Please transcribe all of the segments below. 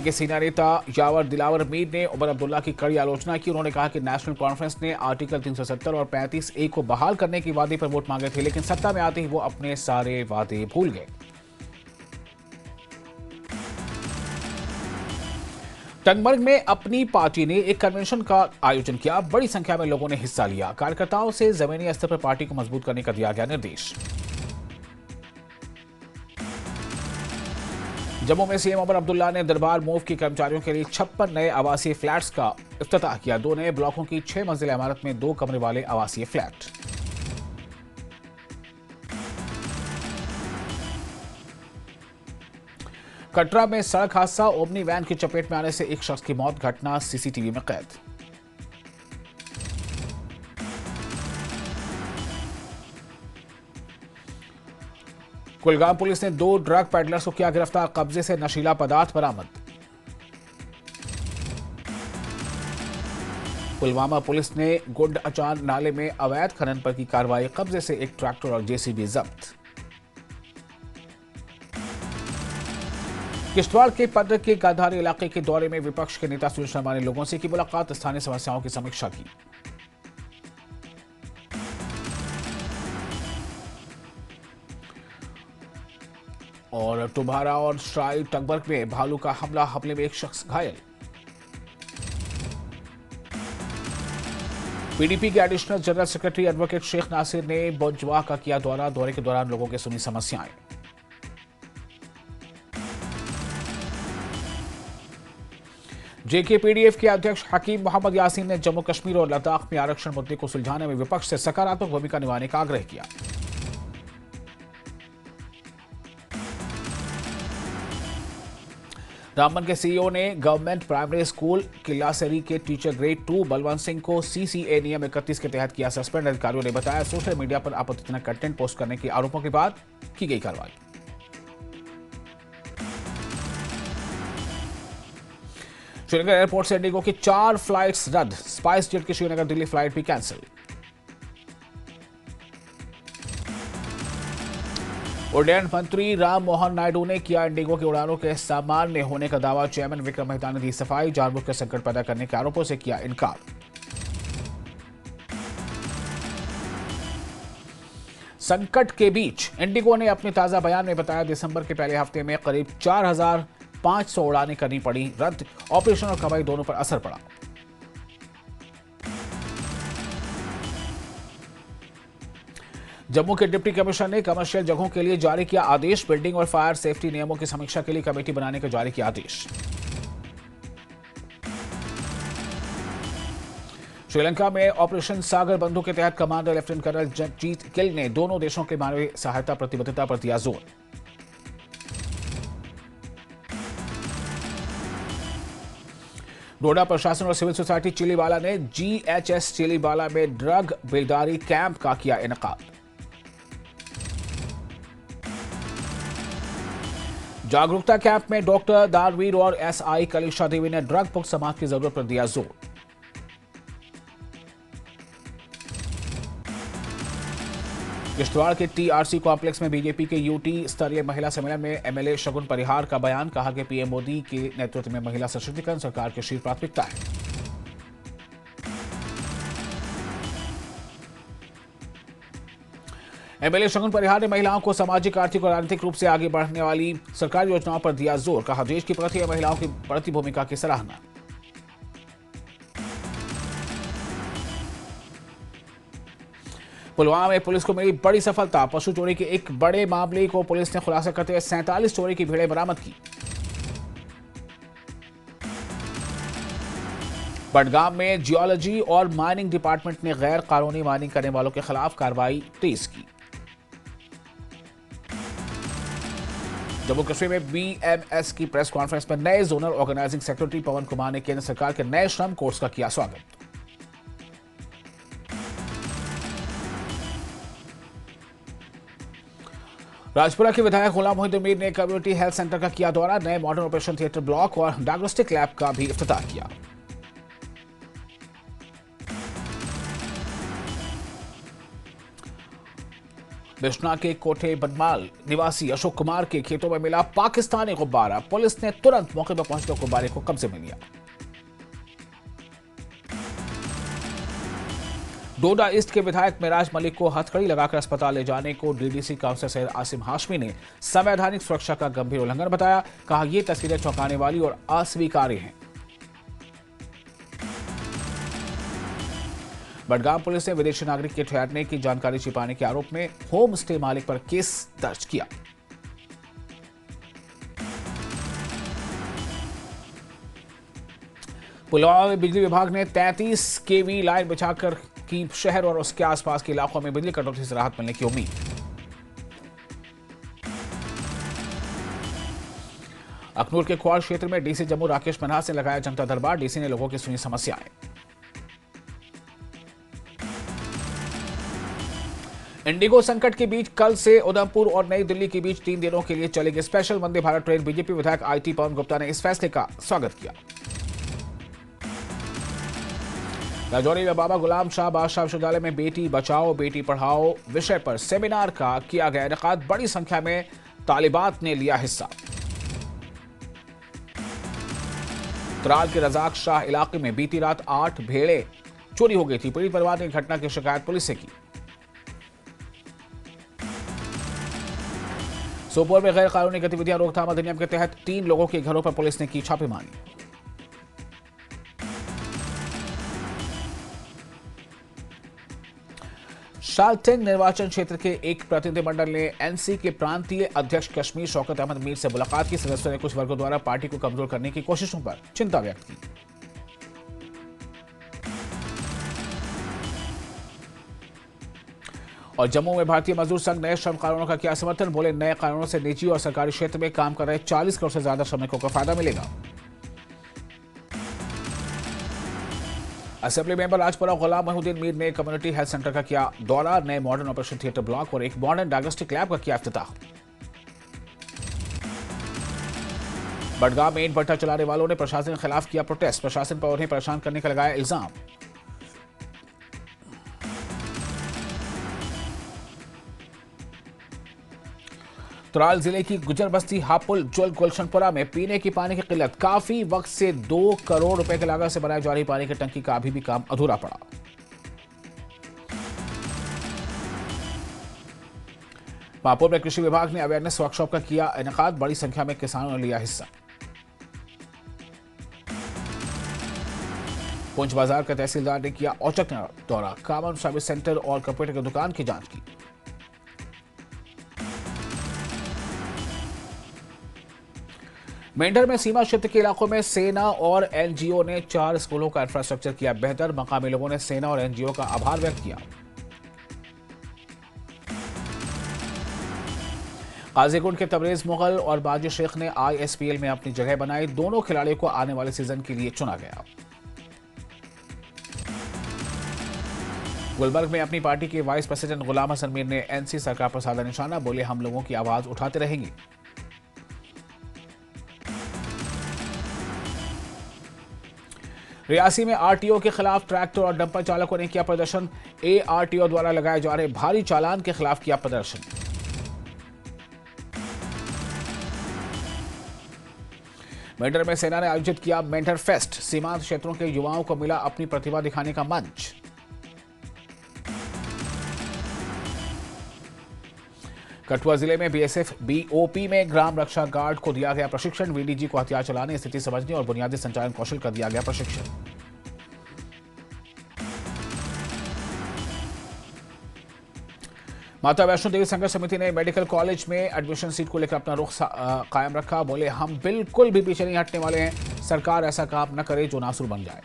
के सीनियर नेता यावर दिलावर मीर ने उमर अब्दुल्ला की कड़ी आलोचना की। उन्होंने कहा कि नेशनल कॉन्फ्रेंस ने आर्टिकल 370 और 35A को बहाल करने की वादे पर वोट मांगे थे, लेकिन सत्ता में आते ही वो अपने सारे वादे भूल गए। टंगमर्ग में अपनी पार्टी ने एक कन्वेंशन का आयोजन किया। बड़ी संख्या में लोगों ने हिस्सा लिया। कार्यकर्ताओं से जमीनी स्तर पर पार्टी को मजबूत करने का दिया गया निर्देश। जम्मू में सीएम उमर अब्दुल्ला ने दरबार मूव के कर्मचारियों के लिए 56 नए आवासीय फ्लैट्स का इफ्तिताह किया। 2 नए ब्लॉकों की 6 मंजिला इमारत में 2 कमरे वाले आवासीय फ्लैट। कटरा में सड़क हादसा, ओमनी वैन की चपेट में आने से एक शख्स की मौत। घटना सीसीटीवी में कैद। कुलगाम पुलिस ने 2 ड्रग पेडलर्स को किया गिरफ्तार। कब्जे से नशीला पदार्थ बरामद। पुलवामा पुलिस ने गुंड अचान नाले में अवैध खनन पर की कार्रवाई। कब्जे से एक ट्रैक्टर और जेसीबी जब्त। किश्तवाड़ के पद्र के गाधारी इलाके के दौरे में विपक्ष के नेता सुनील शर्मा ने लोगों से की मुलाकात। स्थानीय समस्याओं की समीक्षा की। और टुभारा और श्राई टंगबर्ग में भालू का हमले में एक शख्स घायल। पीडीपी के additional general secretary advocate Sheikh Nasir ने बोजवा का किया दौरा। दौरे के दौरान लोगों की सुनी समस्याएं। जेकेपीडीएफ के अध्यक्ष हकीम मोहम्मद यासीन ने जम्मू कश्मीर और लद्दाख में आरक्षण मुद्दे को सुलझाने में विपक्ष से सकारात्मक भूमिका निभाने का आग्रह किया। रामबन के सीईओ ने गवर्नमेंट प्राइमरी स्कूल किलासरी के टीचर ग्रेड 2 बलवंत सिंह को सीसीए नियम 31 के तहत किया सस्पेंड। अधिकारियों ने बताया सोशल मीडिया पर आपत्तिजनक कंटेंट पोस्ट करने के आरोपों के बाद की गई कार्रवाई। श्रीनगर एयरपोर्ट से इंडिगो की 4 फ्लाइट्स रद्द। स्पाइस जेट की श्रीनगर दिल्ली फ्लाइट भी कैंसिल। उड्डयन मंत्री राम मोहन नायडू ने किया इंडिगो की उड़ानों के सामान्य होने का दावा। चेयरमैन विक्रम मेहता ने दी सफाई। जानबूझ कर संकट पैदा करने के आरोपों से किया इनकार। संकट के बीच इंडिगो ने अपने ताजा बयान में बताया दिसंबर के पहले हफ्ते में करीब 4,500 उड़ानें करनी पड़ी रद्द। ऑपरेशन और कमाई दोनों पर असर पड़ा। जम्मू के डिप्टी कमिश्नर ने कमर्शियल जगहों के लिए जारी किया आदेश। बिल्डिंग और फायर सेफ्टी नियमों की समीक्षा के लिए कमेटी बनाने का जारी किया आदेश। श्रीलंका में ऑपरेशन सागर बंधु के तहत commander lieutenant colonel Jagjit Gill ने दोनों देशों के मानवीय सहायता प्रतिबद्धता पर दिया जोर। डोडा प्रशासन और सिविल सोसाइटी चिलीवाला ने जीएचएस चिलीवाला में ड्रग बेदारी कैंप का किया इनेकाद। जागरूकता कैंप में डॉक्टर दानवीर और एसआई कलिशा देवी ने ड्रग मुक्त समाज की जरूरत पर दिया जोर। किश्तवाड़ के टीआरसी कॉम्प्लेक्स में बीजेपी के यूटी स्तरीय महिला सम्मेलन में एमएलए शगुन परिहार का बयान। कहा कि पीएम मोदी के नेतृत्व में महिला सशक्तिकरण सरकार की शीर्ष प्राथमिकता है। एमएलए शगुन परिहार ने महिलाओं को सामाजिक, आर्थिक और राजनीतिक रूप से आगे बढ़ने वाली सरकारी योजनाओं पर दिया जोर। कहा देश की प्रगति में महिलाओं की बढ़ती भूमिका की सराहना। पुलवामा में पुलिस को मिली बड़ी सफलता। पशु चोरी के एक बड़े मामले को पुलिस ने खुलासा करते हुए 47 चोरी की भेड़ें बरामद की। बडगाम में जियोलॉजी और माइनिंग डिपार्टमेंट ने गैर कानूनी माइनिंग करने वालों के खिलाफ कार्रवाई तेज की। जम्मू कश्मीर में बीएमएस की प्रेस कॉन्फ्रेंस में नए जोनल ऑर्गेनाइजिंग सेक्रेटरी पवन कुमार ने केंद्र सरकार के नए श्रम कोर्स का किया स्वागत। राजपुरा के विधायक गुलाम मोहिउद्दीन मीर ने कम्युनिटी हेल्थ सेंटर का किया दौरा। नए मॉडर्न ऑपरेशन थिएटर ब्लॉक और डायग्नोस्टिक लैब का भी इफ्तिताह किया। बिश्ना के कोठे बदमाल निवासी अशोक कुमार के खेतों में मिला पाकिस्तानी गुब्बारा। पुलिस ने तुरंत मौके पर पहुंचकर गुब्बारे को कब्जे में लिया। डोडा ईस्ट के विधायक मिराज मलिक को हथकड़ी लगाकर अस्पताल ले जाने को डीडीसी काउंसिलर सैयद आसिम हाशमी ने संवैधानिक सुरक्षा का गंभीर उल्लंघन बताया। कहा, यह तस्वीरें चौंकाने वाली और अस्वीकार्य हैं। बडगाम पुलिस ने विदेशी नागरिक के ठहरने की जानकारी छिपाने के आरोप में होम स्टे मालिक पर केस दर्ज किया। पुलवामा में बिजली विभाग ने 33 केवी लाइन बिछाकर की शहर और उसके आसपास के इलाकों में बिजली कटौती से राहत मिलने की उम्मीद। अखनूर के क्वार क्षेत्र में डीसी जम्मू राकेश मन्हास ने लगाया जनता दरबार। डीसी ने लोगों की सुनी समस्याएं। इंडिगो संकट के बीच कल से उधमपुर और नई दिल्ली के बीच 3 दिनों के लिए चलेगी special Vande Bharat train. BJP विधायक आईटी पवन गुप्ता ने इस फैसले का स्वागत किया। राजौरी में बाबा गुलाम शाह बादशाह विश्वविद्यालय में बेटी बचाओ बेटी पढ़ाओ विषय पर सेमिनार का किया गया इनेकाद। बड़ी संख्या में तालिबात ने लिया हिस्सा। त्राल के रजाक शाह इलाके में बीती रात 8 भेड़ें चोरी हो गई थी। पीड़ित परिवार ने घटना की शिकायत पुलिस से की। सोपोर में गैर कानूनी गतिविधियां रोकथाम अधिनियम के तहत 3 लोगों के घरों पर पुलिस ने की छापेमारी। शालटेंग निर्वाचन क्षेत्र के एक प्रतिनिधिमंडल ने एनसी के प्रांतीय अध्यक्ष कश्मीर शौकत अहमद मीर से मुलाकात की। सदस्यों ने कुछ वर्गों द्वारा पार्टी को कमजोर करने की कोशिशों पर चिंता व्यक्त की। और जम्मू में भारतीय मजदूर संघ नए श्रम कानूनों का किया समर्थन। बोले, नए कानूनों से निजी और सरकारी क्षेत्र में काम कर रहे 40 करोड़ से ज्यादा श्रमिकों को फायदा मिलेगा। असेंबली मेंबर राजपुरा गुलाम मोहुद्दीन मीर ने कम्युनिटी हेल्थ सेंटर का किया दौरा। नए मॉडर्न ऑपरेशन थिएटर ब्लॉक और एक मॉडर्न डायग्नोस्टिक लैब का किया इफ्तिताह। बडगाम में ईंट भट्टा चलाने वालों ने प्रशासन के खिलाफ किया प्रोटेस्ट। प्रशासन पर उन्हें परेशान करने का लगाया इल्जाम। त्राल जिले की गुजर बस्ती हापुल जुल गुलशनपुरा में पीने की पानी की किल्लत। काफी वक्त से 2 करोड़ रुपए की लागत से बनाई जा रही पानी की टंकी का अभी भी काम अधूरा पड़ा। पापुर में कृषि विभाग ने अवेयरनेस वर्कशॉप का किया इनेकाद। बड़ी संख्या में किसानों ने लिया हिस्सा। पुंछ बाजार के तहसीलदार ने किया औचक दौरा। कॉमन सर्विस सेंटर और कंप्यूटर की दुकान की जांच की। मेंढर में सीमा क्षेत्र के इलाकों में सेना और एनजीओ ने 4 स्कूलों का इंफ्रास्ट्रक्चर किया बेहतर। मकामी लोगों ने सेना और एनजीओ का आभार व्यक्त किया। काजीगुंड के तबरेज मुगल और बाजी शेख ने आईएसपीएल में अपनी जगह बनाई। दोनों खिलाड़ियों को आने वाले सीजन के लिए चुना गया। गुलबर्ग में अपनी पार्टी के वाइस प्रेसिडेंट गुलाम हसन मीर ने एनसी सरकार पर साधा निशाना। बोले, हम लोगों की आवाज उठाते रहेंगे। रियासी में आरटीओ के खिलाफ ट्रैक्टर और डंपर चालकों ने किया प्रदर्शन। एआरटीओ द्वारा लगाए जा रहे भारी चालान के खिलाफ किया प्रदर्शन। मेंढर में सेना ने आयोजित किया मेंढर फेस्ट। सीमांत क्षेत्रों के युवाओं को मिला अपनी प्रतिभा दिखाने का मंच। कठुआ जिले में बीएसएफ बीओपी में ग्राम रक्षा गार्ड को दिया गया प्रशिक्षण। वीडीजी को हथियार चलाने, स्थिति समझने और बुनियादी संचालन कौशल का दिया गया प्रशिक्षण। माता वैष्णो देवी संघर्ष समिति ने मेडिकल कॉलेज में एडमिशन सीट को लेकर अपना रुख कायम रखा। बोले, हम बिल्कुल भी पीछे नहीं हटने वाले हैं। सरकार ऐसा काम न करे जो नासुर बन जाए।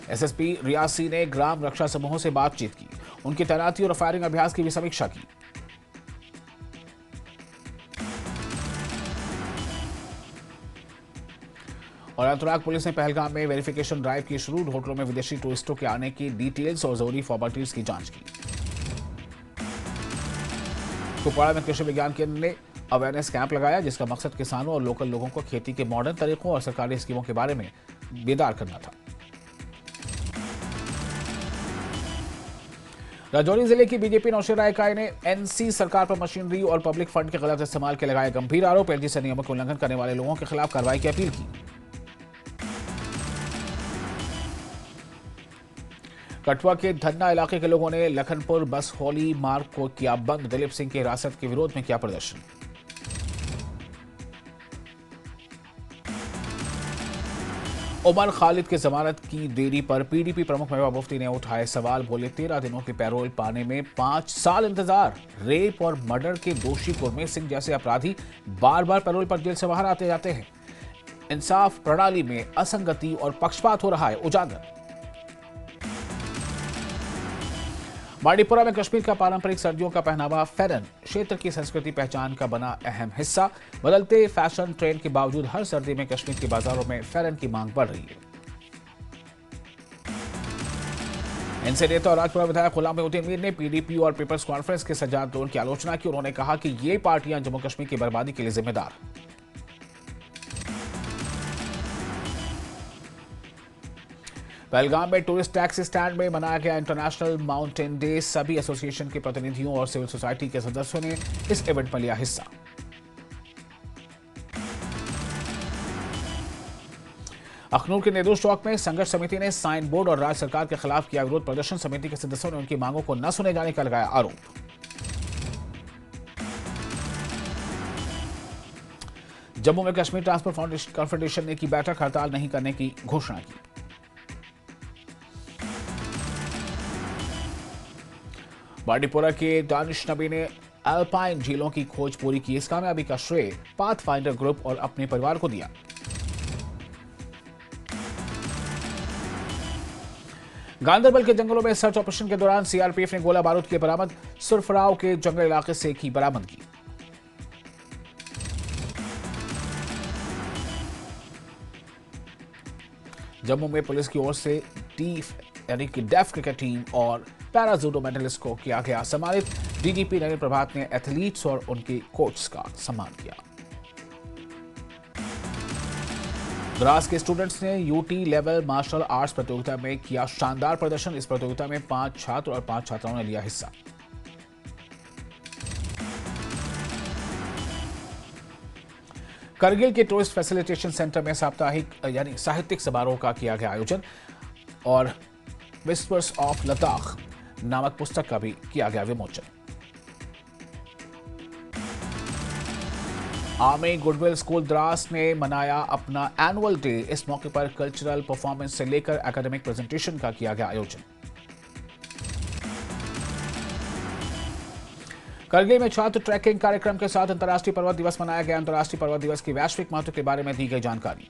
एसएसपी रियासी ने ग्राम रक्षा समूहों से बातचीत की। उनकी तैनाती और फायरिंग अभ्यास की भी समीक्षा की। और अनंतनाग पुलिस ने पहलगाम में वेरिफिकेशन ड्राइव की शुरू। होटलों में विदेशी टूरिस्टों के आने की डिटेल्स और जरूरी फॉर्मेलिटीज की जांच की। कुपवाड़ा में कृषि विज्ञान केंद्र ने अवेयरनेस कैंप लगाया, जिसका मकसद किसानों और लोकल लोगों को खेती के मॉडर्न तरीकों और सरकारी स्कीमों के बारे में बेदार करना था। राजौरी जिले की बीजेपी नौशेरा इकाई ने एनसी सरकार पर मशीनरी और पब्लिक फंड के गलत इस्तेमाल के लगाए गंभीर आरोप। एलजी नियमों के उल्लंघन करने वाले लोगों के खिलाफ कार्रवाई की अपील की। कठुआ के धन्ना इलाके के लोगों ने लखनपुर बस हौली मार्ग को किया बंद। दिलीप सिंह की हिरासत के विरोध में किया प्रदर्शन। उमर खालिद की जमानत की देरी पर पीडीपी प्रमुख महबूबा मुफ्ती ने उठाए सवाल। बोले 13 दिनों की पैरोल पाने में 5 साल इंतजार। रेप और मर्डर के दोषी गुरमीत सिंह जैसे अपराधी बार बार पैरोल पर जेल से बाहर आते जाते हैं। इंसाफ प्रणाली में असंगति और पक्षपात हो रहा है उजागर। बांडीपुरा में कश्मीर का पारंपरिक सर्दियों का पहनावा फेरन क्षेत्र की संस्कृति पहचान का बना अहम हिस्सा। बदलते फैशन ट्रेंड के बावजूद हर सर्दी में कश्मीर के बाजारों में फेरन की मांग बढ़ रही है। इनसे नेता और राजपुरा विधायक गुलाम मोहद्दीन मीर ने पीडीपी और पीपल्स कॉन्फ्रेंस के सज्जाद आंदोलन की आलोचना की। उन्होंने कहा कि ये पार्टियां जम्मू कश्मीर की बर्बादी के लिए जिम्मेदार। पहलगाम में टूरिस्ट टैक्सी स्टैंड में मनाया गया इंटरनेशनल माउंटेन डे। सभी एसोसिएशन के प्रतिनिधियों और सिविल सोसाइटी के सदस्यों ने इस इवेंट में लिया हिस्सा। अखनूर के निर्दोष चौक में संघर्ष समिति ने साइन बोर्ड और राज्य सरकार के खिलाफ किया विरोध प्रदर्शन। समिति के सदस्यों ने उनकी मांगों को न सुने जाने का लगाया आरोप। जम्मू में कश्मीर ट्रांसपोर्ट कॉन्फेडरेशन ने की बैठक। हड़ताल नहीं करने की घोषणा की। बांडीपुरा के दानिश नबी ने अल्पाइन झीलों की खोज पूरी की। इस कामयाबी का श्रेय पाथफाइंडर ग्रुप और अपने परिवार को दिया। गांदरबल के जंगलों में सर्च ऑपरेशन के दौरान सीआरपीएफ ने गोला बारूद किए बरामद। सुरफराव के जंगल इलाके से की बरामदगी। जम्मू में पुलिस की ओर से डेफ क्रिकेट टीम और पैरा जूडो मेडलिस्ट को किया गया सम्मानित। डीजीपी नरेंद्र प्रभात ने एथलीट्स और उनके कोच का सम्मान किया। द्रास के स्टूडेंट्स ने यूटी लेवल मार्शल आर्ट्स प्रतियोगिता में किया शानदार प्रदर्शन। इस प्रतियोगिता में 5 छात्र और 5 छात्राओं ने लिया हिस्सा। करगिल के टूरिस्ट फैसिलिटेशन सेंटर में साप्ताहिक यानी साहित्यिक समारोह का किया गया आयोजन और विस्पर्स ऑफ लद्दाख नामक पुस्तक का भी किया गया विमोचन। आर्मी गुडविल स्कूल द्रास ने मनाया अपना एनुअल डे। इस मौके पर कल्चरल परफॉर्मेंस से लेकर एकेडमिक प्रेजेंटेशन का किया गया आयोजन। करगिल में छात्र ट्रैकिंग कार्यक्रम के साथ अंतर्राष्ट्रीय पर्वत दिवस मनाया गया। अंतर्राष्ट्रीय पर्वत दिवस की वैश्विक महत्व के बारे में दी गई जानकारी।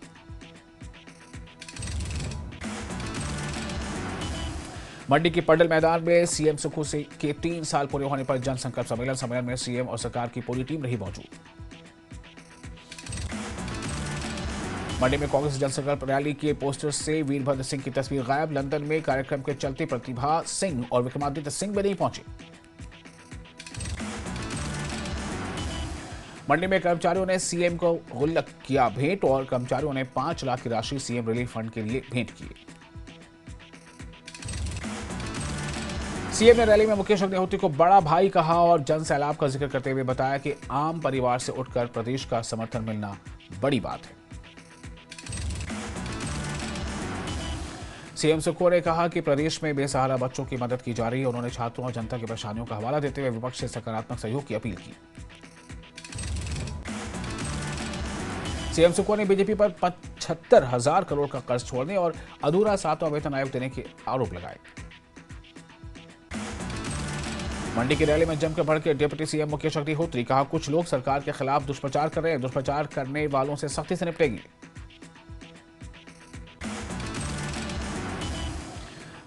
मंडी के पडल मैदान में सीएम सुखू के 3 साल पूरे होने पर जनसंकल्प सम्मेलन में सीएम और सरकार की पूरी टीम रही मौजूद। मंडी में कांग्रेस जनसंकल्प रैली के पोस्टर से वीरभद्र सिंह की तस्वीर गायब। लंदन में कार्यक्रम के चलते प्रतिभा सिंह और विक्रमादित्य सिंह भी नहीं पहुंचे। मंडी में कर्मचारियों ने सीएम को गुल्लक किया भेंट और कर्मचारियों ने 5 लाख की राशि सीएम रिलीफ फंड के लिए भेंट की। सीएम ने रैली में मुकेश अग्निहोत्री को बड़ा भाई कहा और जन सैलाब का जिक्र करते हुए बताया कि आम परिवार से उठकर प्रदेश का समर्थन मिलना बड़ी बात है। सीएम सुखू ने कहा कि प्रदेश में बेसहारा बच्चों की मदद की जा रही है। उन्होंने छात्रों और जनता की परेशानियों का हवाला देते हुए विपक्ष से सकारात्मक सहयोग की अपील की। सीएम सुखू ने बीजेपी पर 75,000 करोड़ का कर्ज छोड़ने और अधूरा 7वां वेतन आयोग देने के आरोप लगाए। मंडी की रैली में जमकर भड़के डिप्टी सीएम मुकेश अग्निहोत्री। कहा कुछ लोग सरकार के खिलाफ दुष्प्रचार कर रहे हैं। दुष्प्रचार करने वालों से सख्ती से निपटेंगे।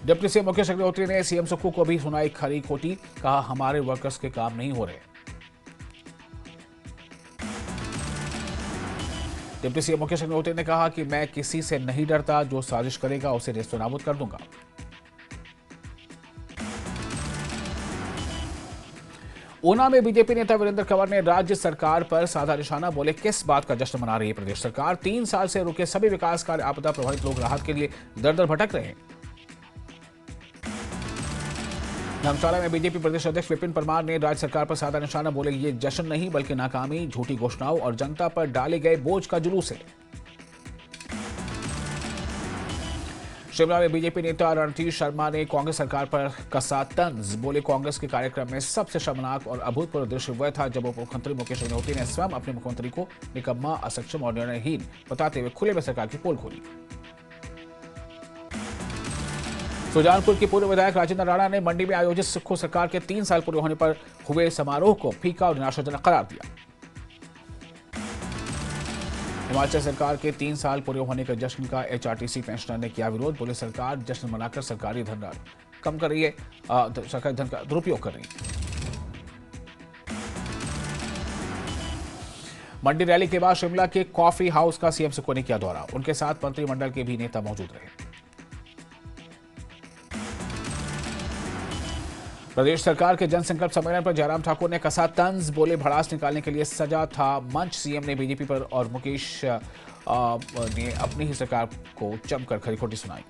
डिप्टी सीएम मुकेश अग्निहोत्री ने सीएम सुक्खू को भी सुनाई खरी खोटी। कहा हमारे वर्कर्स के काम नहीं हो रहे। डिप्टी सीएम मुकेश अग्निहोत्री ने कहा कि मैं किसी से नहीं डरता। जो साजिश करेगा उसे नेस्तनाबूद कर दूंगा। ऊना में बीजेपी नेता वीरेंद्र कंवर ने राज्य सरकार पर साधा निशाना। बोले किस बात का जश्न मना रही है प्रदेश सरकार। 3 साल से रुके सभी विकास कार्य आपदा प्रभावित लोग राहत के लिए दर दर भटक रहे हैं। धर्मशाला में बीजेपी प्रदेश अध्यक्ष विपिन परमार ने राज्य सरकार पर साधा निशाना, बोले ये जश्न नहीं बल्कि नाकामी, झूठी घोषणाओं और जनता पर डाले गए बोझ का जुलूस है। शिमला में बीजेपी नेता रणधीर शर्मा ने कांग्रेस सरकार पर कसा तंज, बोले कांग्रेस के कार्यक्रम में सबसे शर्मनाक और अभूतपूर्व दृश्य वह था जब उप मुख्यमंत्री मुकेश अग्निहोत्री ने स्वयं अपने मुख्यमंत्री को निकम्मा, असक्षम और निर्णयहीन बताते हुए खुले में सरकार की पोल खोली। सुजानपुर की पूर्व विधायक राजेंद्र राणा ने मंडी में आयोजित सुक्खू सरकार के 3 साल पूरे होने पर हुए समारोह को फीका और निराशाजनक करार दिया। हिमाचल सरकार के 3 साल पूरे होने के जश्न का एचआरटीसी पेंशनर ने किया विरोध, बोले सरकार जश्न मनाकर सरकारी धन कम कर रही है, सरकारी धन का दुरुपयोग कर रही है। मंडी रैली के बाद शिमला के कॉफी हाउस का सीएम सुक्खू ने किया दौरा, उनके साथ मंत्रिमंडल के भी नेता मौजूद रहे। प्रदेश सरकार के जनसंकल्प सम्मेलन पर जयराम ठाकुर ने कसा तंज, बोले भड़ास निकालने के लिए सजा था मंच। सीएम ने बीजेपी पर और मुकेश ने अपनी ही सरकार को जमकर खरी खोटी सुनाई।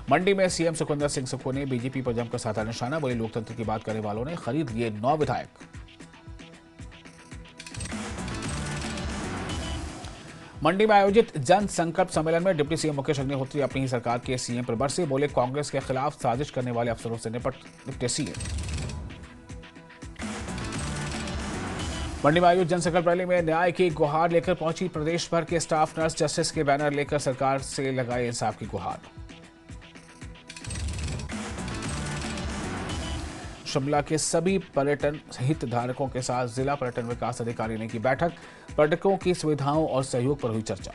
मंडी में सीएम सुखविंदर सिंह सुक्खू ने बीजेपी पर जमकर साधा निशाना, बोले लोकतंत्र की बात करने वालों ने खरीद लिए 9 विधायक। मंडी में आयोजित जन संकल्प सम्मेलन में डिप्टी सीएम मुकेश अग्निहोत्री अपनी ही सरकार के सीएम पर बरसे, बोले कांग्रेस के खिलाफ साजिश करने वाले अफसरों से निपटे सीएम। मंडी में आयोजित जन संकल्प रैली में न्याय की गुहार लेकर पहुंची प्रदेश भर के स्टाफ नर्स, जस्टिस के बैनर लेकर सरकार से लगाए इंसाफ की गुहार। शिमला के सभी पर्यटन हितधारकों के साथ जिला पर्यटन विकास अधिकारी ने की बैठक, पर्यटकों की सुविधाओं और सहयोग पर हुई चर्चा।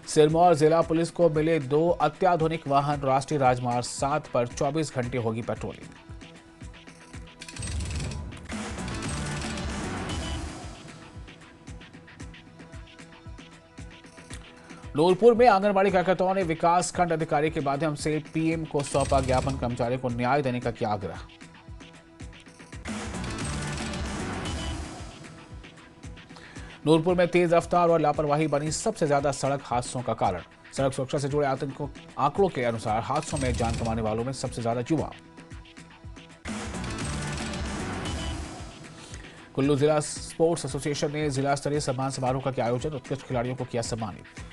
सिरमौर जिला पुलिस को मिले 2 अत्याधुनिक वाहन, राष्ट्रीय राजमार्ग 7 पर 24 घंटे होगी पेट्रोलिंग। नूरपुर में आंगनबाड़ी कार्यकर्ताओं ने विकास खंड अधिकारी के माध्यम से पीएम को सौंपा ज्ञापन, कर्मचारियों को न्याय देने का किया आग्रह। नूरपुर में तेज रफ्तार और लापरवाही बनी सबसे ज्यादा सड़क हादसों का कारण। सड़क सुरक्षा से जुड़े आंकड़ों के अनुसार हादसों में जान गंवाने वालों में सबसे ज्यादा युवा। कुल्लू जिला स्पोर्ट्स एसोसिएशन ने जिला स्तरीय सम्मान समारोह का किया आयोजन, उत्कृष्ट खिलाड़ियों को किया सम्मानित।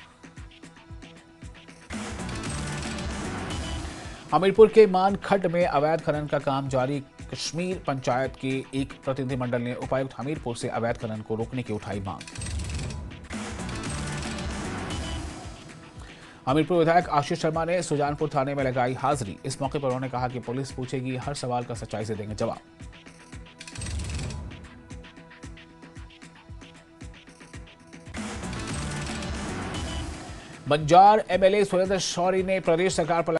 हमीरपुर के मानखड्ड में अवैध खनन का काम जारी, कश्मीर पंचायत के एक प्रतिनिधिमंडल ने उपायुक्त हमीरपुर से अवैध खनन को रोकने की उठाई मांग। हमीरपुर विधायक आशीष शर्मा ने सुजानपुर थाने में लगाई हाजिरी, इस मौके पर उन्होंने कहा कि पुलिस पूछेगी, हर सवाल का सच्चाई से देंगे जवाब। बंजार एमएलए सुरेंद्र शौरी ने प्रदेश सरकार पर